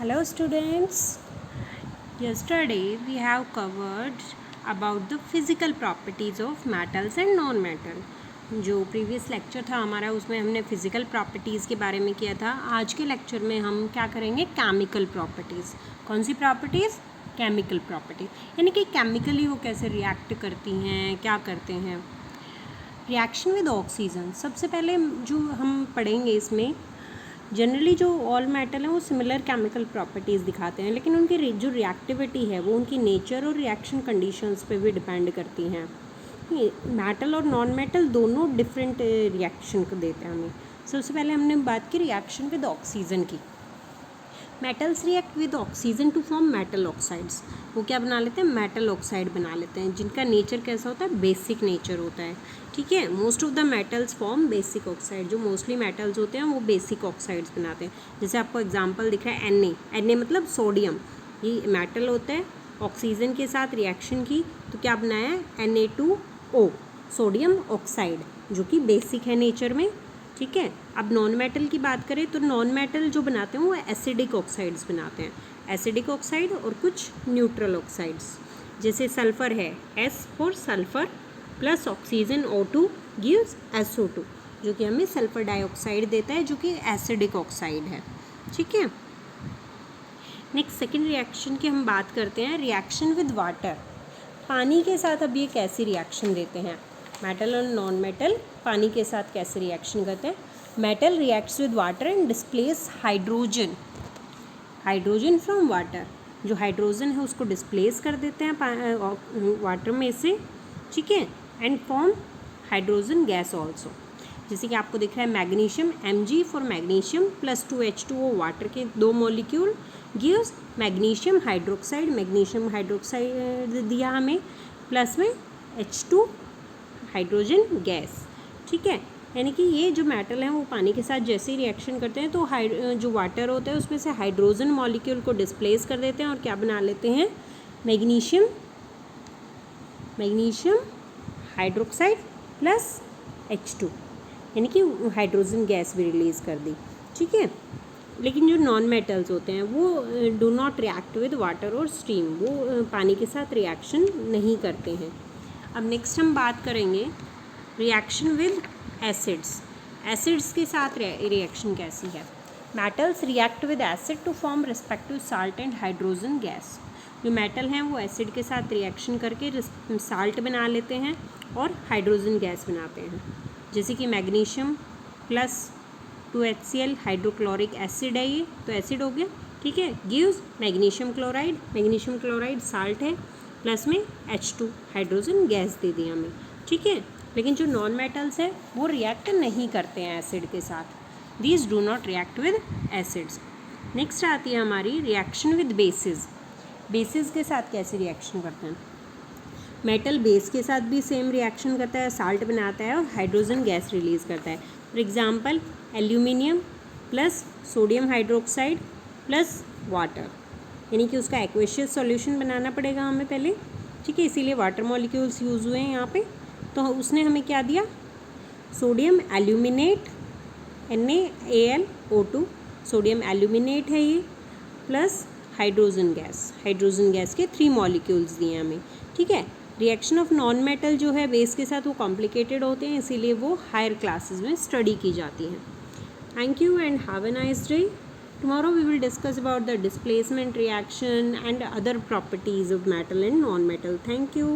Hello students. Yesterday we have covered about the physical properties of metals and non-metal. जो previous lecture था हमारा उसमें हमने physical properties के बारे में किया था. आज के लेक्चर में हम क्या करेंगे, केमिकल प्रॉपर्टीज़. कौन सी प्रॉपर्टीज़? केमिकल प्रॉपर्टीज़, यानी कि केमिकली वो कैसे रिएक्ट करती हैं, क्या करते हैं. Reaction with oxygen. सबसे पहले जो हम पढ़ेंगे इसमें जनरली जो ऑल मेटल हैं वो सिमिलर केमिकल प्रॉपर्टीज़ दिखाते हैं, लेकिन उनकी जो रिएक्टिविटी है वो उनकी नेचर और रिएक्शन कंडीशंस पे भी डिपेंड करती हैं. मेटल और नॉन मेटल दोनों डिफरेंट रिएक्शन को देते हैं हमें. सबसे पहले हमने बात की रिएक्शन विद ऑक्सीजन की. Metals react with oxygen to form metal oxides. वो क्या बना लेते हैं, मेटल ऑक्साइड बना लेते हैं, जिनका नेचर कैसा होता है, बेसिक नेचर होता है. ठीक है, most of the metals form basic oxide. जो मोस्टली मेटल्स होते हैं वो बेसिक ऑक्साइड्स बनाते हैं. जैसे आपको एग्जांपल दिख रहा है Na मतलब सोडियम. ये मेटल होता है, ऑक्सीजन के साथ रिएक्शन की तो क्या बनाया है, Na2O सोडियम ऑक्साइड, जो कि बेसिक है नेचर में. ठीक है. अब नॉन मेटल की बात करें तो नॉन मेटल जो बनाते हैं वो एसिडिक ऑक्साइड्स बनाते हैं. एसिडिक ऑक्साइड और कुछ न्यूट्रल ऑक्साइड्स. जैसे सल्फ़र है, S for sulphur plus oxygen O2 gives SO2, जो कि हमें सल्फ़र डाइऑक्साइड देता है, जो कि एसिडिक ऑक्साइड है. ठीक है. नेक्स्ट सेकेंड रिएक्शन की हम बात करते हैं, रिएक्शन विद वाटर. पानी के साथ अब ये कैसी रिएक्शन देते हैं, मेटल और नॉन मेटल पानी के साथ कैसे रिएक्शन करते हैं. Metal reacts with water and displace hydrogen from water. जो हाइड्रोजन है उसको डिस्प्लेस कर देते हैं वाटर में से. ठीक है. And form hydrogen gas also. जैसे कि आपको दिख रहा है magnesium, Mg for magnesium plus 2H2O water के दो molecule gives magnesium hydroxide. Magnesium hydroxide दिया हमें, प्लस में H2 हाइड्रोजन गैस. ठीक है. यानी कि ये जो मेटल हैं वो पानी के साथ जैसे ही रिएक्शन करते हैं तो जो वाटर होता है उसमें से हाइड्रोजन मॉलिक्यूल को डिस्प्लेस कर देते हैं और क्या बना लेते हैं, मैग्नीशियम हाइड्रोक्साइड प्लस H2, यानी कि हाइड्रोजन गैस भी रिलीज़ कर दी. ठीक है. लेकिन जो नॉन मेटल्स होते हैं वो do not react with water और स्टीम. वो पानी के साथ रिएक्शन नहीं करते हैं. अब नेक्स्ट हम बात करेंगे रिएक्शन विद एसिड्स. एसिड्स के साथ रिएक्शन कैसी है. Metals react with acid to form respective salt and hydrogen gas. जो मेटल हैं वो एसिड के साथ रिएक्शन करके साल्ट बना लेते हैं और हाइड्रोजन गैस बनाते हैं. जैसे कि magnesium plus 2HCl hydrochloric acid है, ये तो एसिड हो गया. ठीक है. गिव्स मैग्नीशियम क्लोराइड साल्ट है, प्लस में H2 हाइड्रोजन गैस दे दी हमें. ठीक है. लेकिन जो नॉन मेटल्स है वो रिएक्ट नहीं करते हैं एसिड के साथ. These do not react with acids. Next आती है हमारी रिएक्शन विद बेसिस. बेसिस के साथ कैसे रिएक्शन करते हैं. मेटल बेस के साथ भी सेम रिएक्शन करता है, साल्ट बनाता है और हाइड्रोजन गैस रिलीज़ करता है. For example aluminium plus sodium hydroxide plus water, यानी कि उसका एक्वेशियस सॉल्यूशन बनाना पड़ेगा हमें पहले. ठीक है. इसीलिए वाटर मॉलिक्यूल्स यूज़ हुए हैं यहाँ पे. तो उसने हमें क्या दिया, sodium aluminate NaAlO2, sodium aluminate है ये, प्लस हाइड्रोजन गैस के 3 मॉलिक्यूल्स दिए हमें. ठीक है. रिएक्शन ऑफ नॉन मेटल जो है बेस के साथ वो कॉम्प्लिकेटेड होते हैं, इसीलिए वो हायर क्लासेस में स्टडी की जाती हैं. Thank you and have a nice day. Tomorrow we will discuss about the displacement reaction and other properties of metal and non-metal. Thank you.